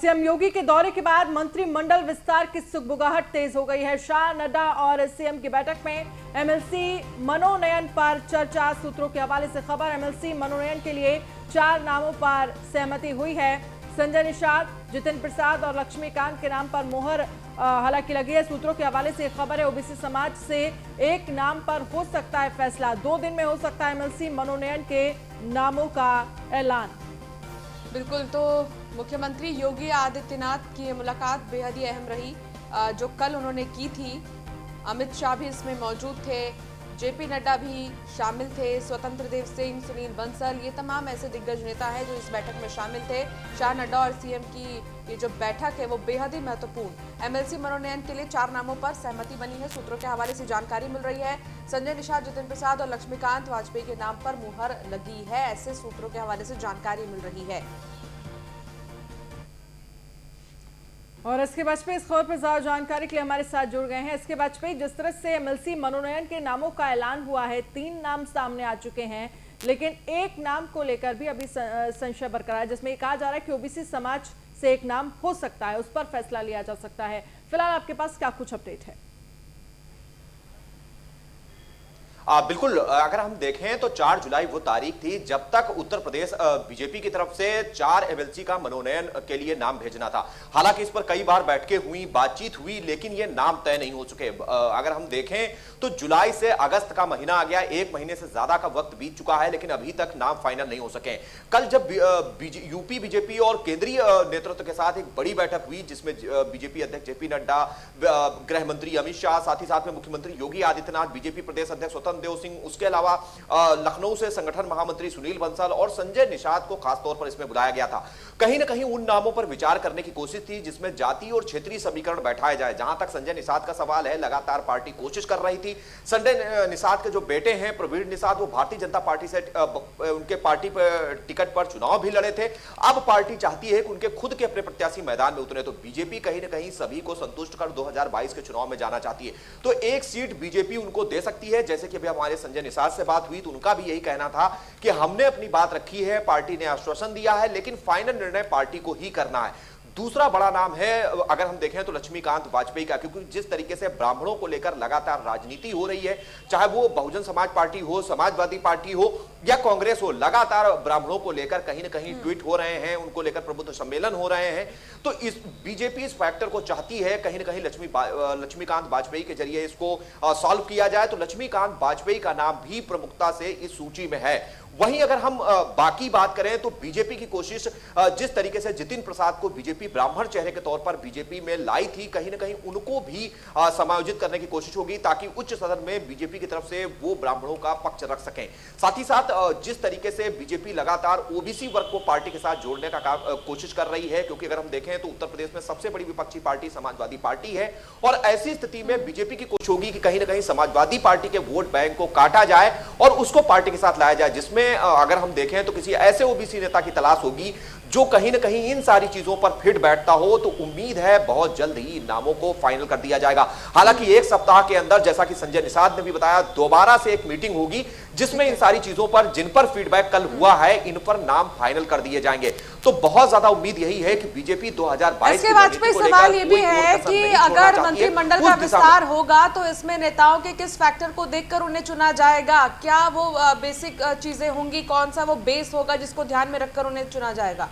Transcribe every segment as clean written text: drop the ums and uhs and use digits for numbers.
CM योगी के दौरे के बाद मंत्रिमंडल विस्तार की सुगबुगाहट तेज हो गई है। शाह, नड्डा और सीएम की बैठक में एमएलसी मनोनयन पर चर्चा। सूत्रों के हवाले से खबर, एमएलसी मनोनयन के लिए 4 नामों पर सहमति हुई है। संजय निषाद, जितिन प्रसाद और लक्ष्मीकांत के नाम पर मोहर हालांकि लगी है। सूत्रों के हवाले से खबर है, ओबीसी समाज से एक नाम पर हो सकता है फैसला। 2 दिन में हो सकता है एमएलसी मनोनयन के नामों का ऐलान। बिल्कुल, तो मुख्यमंत्री योगी आदित्यनाथ की मुलाकात बेहद ही अहम रही जो कल उन्होंने की थी। अमित शाह भी इसमें मौजूद थे, जेपी नड्डा भी शामिल थे, स्वतंत्र देव सिंह, सुनील बंसल, ये तमाम ऐसे दिग्गज नेता हैं जो इस बैठक में शामिल थे। शाह, नड्डा और सीएम की ये जो बैठक है वो बेहद ही महत्वपूर्ण। एमएलसी मनोनयन के लिए 4 नामों पर सहमति बनी है। सूत्रों के हवाले से जानकारी मिल रही है, संजय निषाद, जितिन प्रसाद और लक्ष्मीकांत वाजपेयी के नाम पर मुहर लगी है, ऐसे सूत्रों के हवाले से जानकारी मिल रही है। और एसके वाजपेयी इस खबर पर ज्यादा जानकारी के लिए हमारे साथ जुड़ गए हैं। एसके वाजपेयी, जिस तरह से एमएलसी मनोनयन के नामों का ऐलान हुआ है, 3 नाम सामने आ चुके हैं, लेकिन एक नाम को लेकर भी अभी संशय बरकरार है, जिसमें कहा जा रहा है कि ओबीसी समाज से एक नाम हो सकता है, उस पर फैसला लिया जा सकता है। फिलहाल आपके पास क्या कुछ अपडेट है? बिल्कुल, अगर हम देखें तो 4 जुलाई वो तारीख थी जब तक उत्तर प्रदेश बीजेपी की तरफ से 4 एमएलसी का मनोनयन के लिए नाम भेजना था। हालांकि इस पर कई बार बैठकें हुई, बातचीत हुई, लेकिन ये नाम तय नहीं हो चुके। अगर हम देखें तो जुलाई से अगस्त का महीना आ गया, 1 महीने से ज्यादा का वक्त बीत चुका है, लेकिन अभी तक नाम फाइनल नहीं हो सके। कल जब यूपी बीजेपी और केंद्रीय नेतृत्व के साथ एक बड़ी बैठक हुई जिसमें बीजेपी अध्यक्ष जेपी नड्डा, गृह मंत्री अमित शाह, साथ ही साथ में मुख्यमंत्री योगी आदित्यनाथ, बीजेपी प्रदेश अध्यक्ष स्वतंत्र देव सिंह, उसके अलावा लखनऊ से संगठन महामंत्री सुनील बंसल और संजय निषाद को खासतौर पर इसमें बुलाया गया था। कहीं ना कहीं उन नामों पर विचार करने की कोशिश थी जिसमें जाति और क्षेत्रीय समीकरण बैठाया जाए। जहां तक संजय निषाद का सवाल है, लगातार पार्टी कोशिश कर रही थी। संजय निषाद के जो बेटे हैं प्रवीण निषाद, वो भारतीय जनता पार्टी से उनके पार्टी पर टिकट पर चुनाव भी लड़े थे। अब पार्टी चाहती है कि उनके खुद के अपने प्रत्याशी मैदान में उतरे, तो बीजेपी कहीं ना कहीं सभी को संतुष्ट कर 2022 के चुनाव में जाना चाहती है। तो एक सीट बीजेपी उनको दे सकती है। जैसे कि अभी हमारे संजय निषाद से बात हुई तो उनका भी यही कहना था कि हमने अपनी बात रखी है, पार्टी ने आश्वासन दिया है, लेकिन फाइनल निर्णय पार्टी को ही करना है। दूसरा बड़ा नाम है, अगर हम देखें तो लक्ष्मीकांत वाजपेयी का, क्योंकि जिस तरीके से ब्राह्मणों को लेकर लगातार राजनीति हो रही है, चाहे वो बहुजन समाज पार्टी हो, समाजवादी पार्टी हो या कांग्रेस हो, लगातार ब्राह्मणों को लेकर कहीं ना कहीं ट्वीट हो रहे हैं, उनको लेकर प्रबुद्ध सम्मेलन हो रहे हैं। तो इस बीजेपी इस फैक्टर को चाहती है कहीं ना कहीं लक्ष्मीकांत वाजपेयी के जरिए इसको सॉल्व किया जाए। तो लक्ष्मीकांत वाजपेयी का नाम भी प्रमुखता से इस सूची में है। वहीं अगर हम बाकी बात करें तो बीजेपी की कोशिश जिस तरीके से जितिन प्रसाद को बीजेपी ब्राह्मण चेहरे के तौर पर बीजेपी में लाई थी, कहीं ना कहीं उनको भी समायोजित करने की कोशिश होगी ताकि उच्च सदन में बीजेपी की तरफ से वो ब्राह्मणों का पक्ष रख सकें। साथ ही साथ जिस तरीके से बीजेपी लगातार ओबीसी वर्ग को पार्टी के साथ जोड़ने का कोशिश कर रही है, क्योंकि अगर हम देखें तो उत्तर प्रदेश में सबसे बड़ी विपक्षी पार्टी समाजवादी पार्टी है, और ऐसी स्थिति में बीजेपी की कोशिश होगी कि कहीं ना कहीं समाजवादी पार्टी के वोट बैंक को काटा जाए और उसको पार्टी के साथ लाया जाए, जिसमें अगर हम देखें तो किसी ऐसे ओबीसी नेता की तलाश होगी जो कहीं ना कहीं इन सारी चीजों पर फिट बैठता हो। तो उम्मीद है बहुत जल्द ही इन नामों को फाइनल कर दिया जाएगा। हालांकि 1 सप्ताह के अंदर, जैसा कि संजय निषाद ने भी बताया, दोबारा से एक मीटिंग होगी जिसमें इन सारी चीजों पर, जिन पर फीडबैक कल हुआ है, इन पर नाम फाइनल कर दिए जाएंगे। तो बहुत ज्यादा उम्मीद यही है कि बीजेपी 2022 के वाजपेयी सवाल ये भी है कि अगर मंत्रिमंडल का विस्तार होगा तो इसमें नेताओं के किस फैक्टर को देखकर उन्हें चुना जाएगा? क्या वो बेसिक चीजें होंगी, कौन सा वो बेस होगा जिसको ध्यान में रखकर उन्हें चुना जाएगा?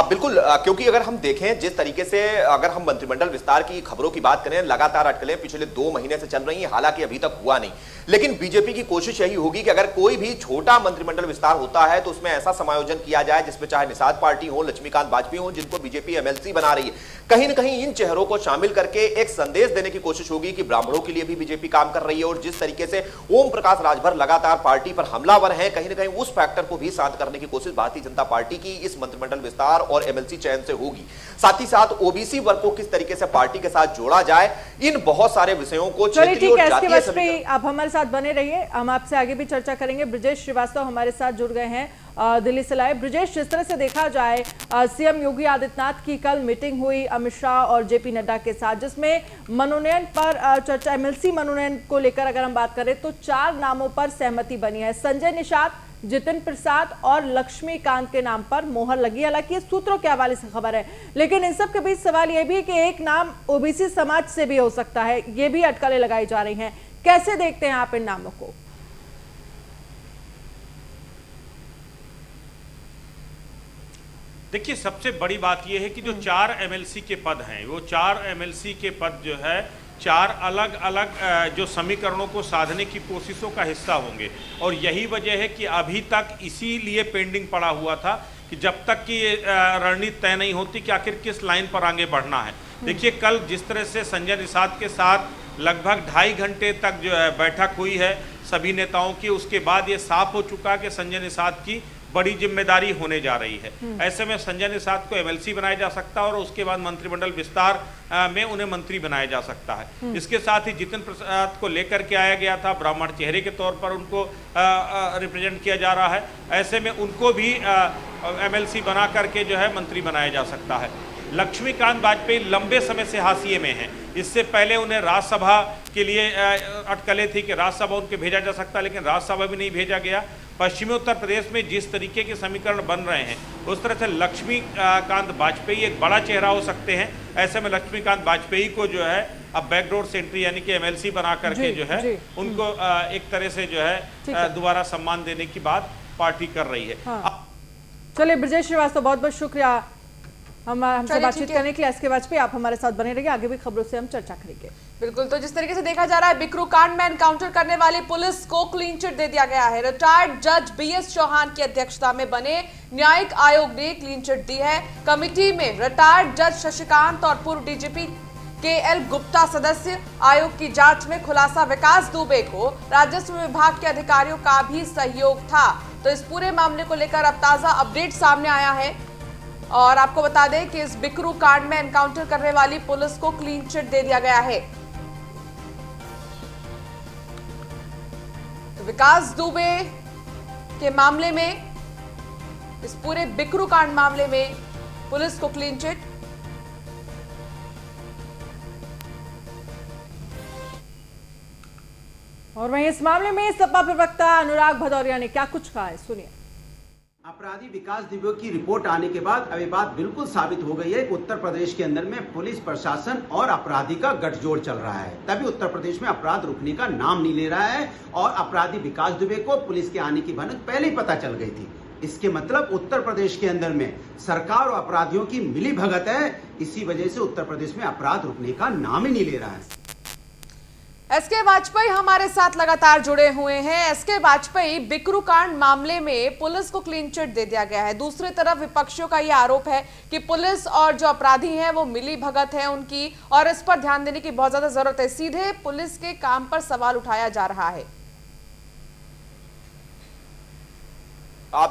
बिल्कुल, क्योंकि अगर हम देखें जिस तरीके से, अगर हम मंत्रिमंडल विस्तार की खबरों की बात करें, लगातार अटकलें पिछले 2 महीने से चल रही हैं, हालांकि अभी तक हुआ नहीं। लेकिन बीजेपी की कोशिश यही होगी कि अगर कोई भी छोटा मंत्रिमंडल विस्तार होता है तो उसमें ऐसा समायोजन किया जाए जिसमें चाहे निषाद पार्टी हो, लक्ष्मीकांत वाजपेयी हो, जिनको बीजेपी एमएलसी बना रही है, कहीं ना कहीं इन चेहरों को शामिल करके एक संदेश देने की कोशिश होगी कि ब्राह्मणों के लिए भी बीजेपी काम कर रही है। और जिस तरीके से ओम प्रकाश राजभर लगातार पार्टी पर हमलावर हैं, कहीं ना कहीं उस फैक्टर को भी शांत करने की कोशिश भारतीय जनता पार्टी की इस मंत्रिमंडल विस्तार और एमएलसी चयन से होगी। साथ ही साथ ओबीसी वर्ग को किस तरीके से पार्टी के साथ जोड़ा जाए, इन बहुत सारे विषयों को क्षेत्रीय और जातीय सभी। आप हमारे साथ बने रहिए, हम आपसे आगे भी चर्चा करेंगे। ब्रजेश श्रीवास्तव हमारे साथ जुड़ गए हैं दिल्ली से लाइव। ब्रजेश, जिस तरह से देखा जाए, सीएम योगी आदित्यनाथ की कल मीटिंग हुई अमित शाह और जेपी नड्डा के साथ, जिसमें मनोनयन पर चर्चा, एमएलसी मनोनयन को लेकर अगर हम बात करें तो 4 नामों पर सहमति बनी है। संजय निषाद, जितिन प्रसाद और लक्ष्मीकांत के नाम पर मोहर लगी। हालांकि ये सूत्रों के हवाले से खबर है, लेकिन इन सब के बीच सवाल यह भी है कि एक नाम ओबीसी समाज से भी हो सकता है, ये भी अटकलें लगाई जा रही हैं। कैसे देखते हैं आप इन नामों को? देखिए, सबसे बड़ी बात यह है कि जो 4 एमएलसी के पद हैं, वो 4 एमएलसी के पद जो है 4 अलग अलग जो समीकरणों को साधने की कोशिशों का हिस्सा होंगे। और यही वजह है कि अभी तक इसीलिए पेंडिंग पड़ा हुआ था कि जब तक कि रणनीति तय नहीं होती कि आखिर किस लाइन पर आगे बढ़ना है। देखिए, कल जिस तरह से संजय निषाद के साथ लगभग 2.5 घंटे तक जो है बैठक हुई है सभी नेताओं की, उसके बाद ये साफ हो चुका कि संजय निषाद की बड़ी जिम्मेदारी होने जा रही है। ऐसे में संजय निषाद को एमएलसी बनाया जा सकता है और उसके बाद मंत्रिमंडल विस्तार में उन्हें मंत्री बनाया जा सकता है। इसके साथ ही जितिन प्रसाद को लेकर के आया गया था, ब्राह्मण चेहरे के तौर पर उनको रिप्रेजेंट किया जा रहा है। ऐसे में उनको भी एमएलसी बना करके जो है मंत्री बनाया जा सकता है। लक्ष्मीकांत वाजपेयी लंबे समय से हाशिए में हैं। इससे पहले उन्हें राज्यसभा के लिए अटकलें थी कि राज्यसभा उनके भेजा जा सकता, लेकिन राज्यसभा भी नहीं भेजा गया। पश्चिमी उत्तर प्रदेश में जिस तरीके के समीकरण बन रहे हैं, उस तरह से लक्ष्मीकांत वाजपेयी एक बड़ा चेहरा हो सकते हैं। ऐसे में लक्ष्मीकांत वाजपेयी को जो है अब बैकडोर से एंट्री यानी कि एमएलसी बना करके जो है उनको एक तरह से जो है दोबारा सम्मान देने की बात पार्टी कर रही है। चलिए ब्रजेश श्रीवास्तव, बहुत बहुत शुक्रिया हमसे बातचीत करने के लिए। एसके वाजपेयी, आप हमारे साथ बने रहिए, आगे भी खबरों से हम चर्चा करेंगे। बिल्कुल, तो जिस तरीके से देखा जा रहा है, बिकरू कांड में एनकाउंटर करने वाली पुलिस को क्लीन चिट दे दिया गया है। रिटायर्ड जज बीएस चौहान की अध्यक्षता में बने न्यायिक आयोग ने क्लीन चिट दी है। कमिटी में रिटायर्ड जज शशिकांत और पूर्व डीजीपी KL गुप्ता सदस्य। आयोग की जांच में खुलासा विकास दुबे को राजस्व विभाग के अधिकारियों का भी सहयोग था। तो इस पूरे मामले को लेकर अब ताजा अपडेट सामने आया है और आपको बता दें कि इस बिकरू कांड में एनकाउंटर करने वाली पुलिस को क्लीन चिट दे दिया गया है। तो विकास दुबे के मामले में, इस पूरे बिकरू कांड मामले में पुलिस को क्लीन चिट। और वहीं इस मामले में सपा प्रवक्ता अनुराग भदौरिया ने क्या कुछ कहा है, सुनिए। अपराधी विकास दुबे की रिपोर्ट आने के बाद अब ये बात बिल्कुल साबित हो गई है कि उत्तर प्रदेश के अंदर में पुलिस प्रशासन और अपराधी का गठजोड़ चल रहा है। तभी उत्तर प्रदेश में अपराध रुकने का नाम नहीं ले रहा है और अपराधी विकास दुबे को पुलिस के आने की भनक पहले ही पता चल गई थी। इसके मतलब उत्तर प्रदेश के अंदर में सरकार और अपराधियों की मिली भगत है। इसी वजह से उत्तर प्रदेश में अपराध रुकने का नाम ही नहीं ले रहा है। एसके वाजपेयी हमारे साथ लगातार जुड़े हुए हैं। एसके वाजपेयी, बिकरू कांड मामले में पुलिस को क्लीन चिट दे दिया गया है। दूसरी तरफ विपक्षियों का यह आरोप है कि पुलिस और जो अपराधी हैं वो मिली भगत है उनकी, और इस पर ध्यान देने की बहुत ज्यादा जरूरत है। सीधे पुलिस के काम पर सवाल उठाया जा रहा है।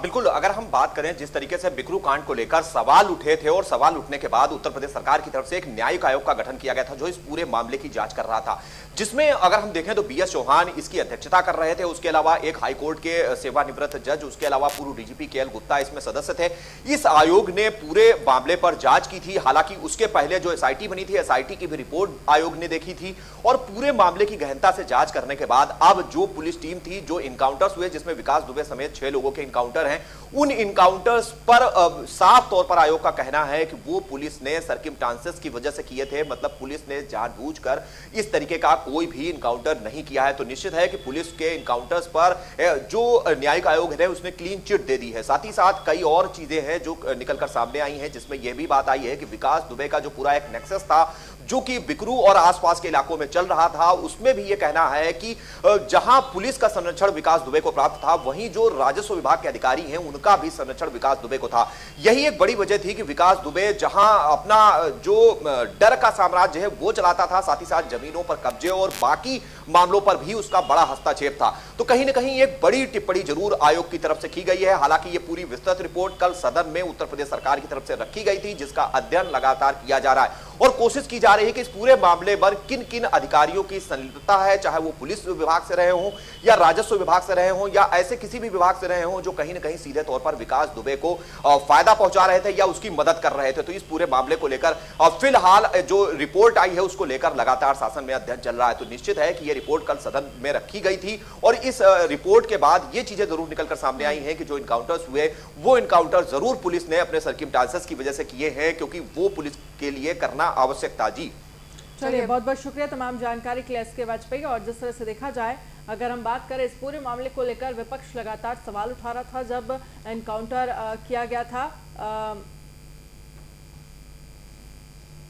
बिल्कुल, अगर हम बात करें जिस तरीके से बिकरू कांड को लेकर सवाल उठे थे और सवाल उठने के बाद उत्तर प्रदेश सरकार की तरफ से एक न्यायिक आयोग का गठन किया गया था जो इस पूरे मामले की जांच कर रहा था, जिसमें अगर हम देखें तो बीएस चौहान इसकी अध्यक्षता कर रहे थे। उसके अलावा एक हाईकोर्ट के सेवानिवृत्त जज, उसके अलावा पूर्व डीजीपी KL गुप्ता इसमें सदस्य थे। इस आयोग ने पूरे मामले पर जांच की थी। हालांकि उसके पहले जो SIT बनी थी, SIT की भी रिपोर्ट आयोग ने देखी थी और पूरे मामले की गहनता से जांच करने के बाद अब जो पुलिस टीम थी, जो इनकाउंटर्स हुए जिसमें विकास दुबे समेत 6 लोगों के इनकाउंटर हैं, उन इनकाउंटर्स पर साफ तौर पर आयोग का कहना है कि वो पुलिस ने सर्किमस्टांसेस की वजह से किए थे। मतलब पुलिस ने जानबूझकर इस तरीके का कोई भी इनकाउंटर नहीं किया है। तो निश्चित है कि पुलिस के इनकाउंटर्स पर जो न्यायिक आयोग है उसने क्लीन चिट दे दी है। साथ ही साथ कई और चीजें हैं जो निकलकर सामने आई हैं, जिसमें यह भी बात आई है कि विकास दुबे का जो पूरा एक नेक्सस था जो कि बिकरू और आसपास के इलाकों में चल रहा था, उसमें भी यह कहना है कि जहां पुलिस का संरक्षण विकास दुबे को प्राप्त था, वहीं जो राजस्व विभाग के अधिकारी हैं उनका भी संरक्षण विकास दुबे को था। यही एक बड़ी वजह थी कि विकास दुबे जहां अपना जो डर का साम्राज्य है वो चलाता था, साथ ही साथ जमीनों पर कब्जे और बाकी मामलों पर भी उसका बड़ा हस्तक्षेप था। तो कहीं ना कहीं एक बड़ी टिप्पणी जरूर आयोग की तरफ से की गई है। हालांकि ये पूरी विस्तृत रिपोर्ट कल सदन में उत्तर प्रदेश सरकार की तरफ से रखी गई थी, जिसका अध्ययन लगातार किया जा रहा है और कोशिश की जा रही है कि इस पूरे मामले पर किन किन अधिकारियों की संलिप्तता है, चाहे वो पुलिस विभाग से रहे हों या राजस्व विभाग से रहे हों या ऐसे किसी भी विभाग से रहे हों जो कहीं ना कहीं सीधे तौर पर विकास दुबे को फायदा पहुंचा रहे थे या उसकी मदद कर रहे थे। तो इस पूरे मामले को लेकर फिलहाल जो रिपोर्ट आई है उसको लेकर लगातार शासन में अध्ययन चल रहा है। तो निश्चित है कि यह रिपोर्ट कल सदन में रखी गई थी और इस रिपोर्ट के बाद ये चीजें जरूर निकलकर सामने आई हैं कि जो इनकाउंटर्स हुए वो इनकाउंटर जरूर पुलिस ने अपने सर्किमस्टांसेस की वजह से किए हैं, क्योंकि वो पुलिस के लिए करना आवश्यक था। जी चलिए, बहुत बहुत शुक्रिया तमाम जानकारी के लिए एसके वाजपेयी। और जिस तरह से देखा जाए, अगर हम बात करें इस पूरे मामले को लेकर, विपक्ष लगातार सवाल उठा रहा था जब एनकाउंटर किया गया था।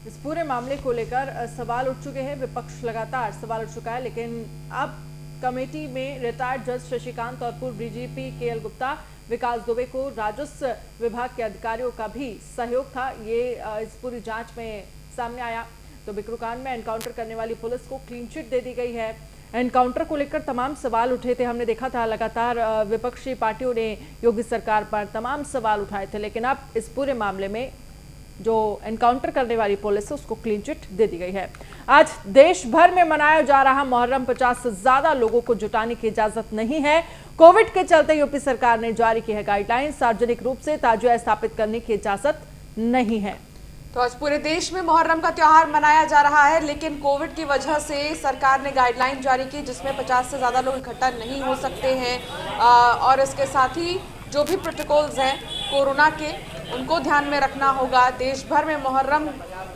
इस पूरे मामले को लेकर सवाल उठ चुके हैं, विपक्ष लगातार सवाल उठ चुका है, लेकिन अब कमेटी में रिटायर्ड जज शशिकांत और पूर्व डीजीपी केएल गुप्ता, विकास दुबे को राजस्व विभाग के अधिकारियों का भी सहयोग था, ये इस पूरी जांच में सामने आया। तो बिकरू कांड में एनकाउंटर करने वाली पुलिस को क्लीन चिट दे दी गई है। एनकाउंटर को लेकर तमाम सवाल उठे थे, हमने देखा था लगातार विपक्षी पार्टियों ने योगी सरकार पर तमाम सवाल उठाए थे, लेकिन अब इस पूरे मामले में जो एनकाउंटर करने वाली पुलिस है उसको क्लीन चिट दे दी गई है। आज देश भर में मनाया जा रहा मुहर्रम, 50 से ज्यादा लोगों को जुटाने की इजाजत नहीं है। कोविड के चलते यूपी सरकार ने जारी की है गाइडलाइन, सार्वजनिक रूप से ताजिया स्थापित करने की इजाजत नहीं है। तो आज पूरे देश में मुहर्रम का त्योहार मनाया जा रहा है, लेकिन कोविड की वजह से सरकार ने गाइडलाइन जारी की जिसमें 50 से ज़्यादा लोग इकट्ठा नहीं हो सकते हैं और इसके साथ ही जो भी प्रोटोकॉल्स हैं कोरोना के उनको ध्यान में रखना होगा। देश भर में मुहर्रम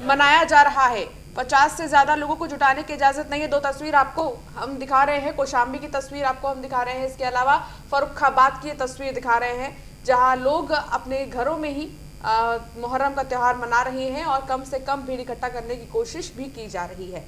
मनाया जा रहा है, 50 से ज़्यादा लोगों को जुटाने की इजाज़त नहीं है। दो तस्वीर आपको हम दिखा रहे हैं, कौशाम्बी की तस्वीर आपको हम दिखा रहे हैं, इसके अलावा फर्रुखाबाद की तस्वीर दिखा रहे हैं जहाँ लोग अपने घरों में ही मुहर्रम का त्यौहार मना रहे हैं और कम से कम भीड़ इकट्ठा करने की कोशिश भी की जा रही है।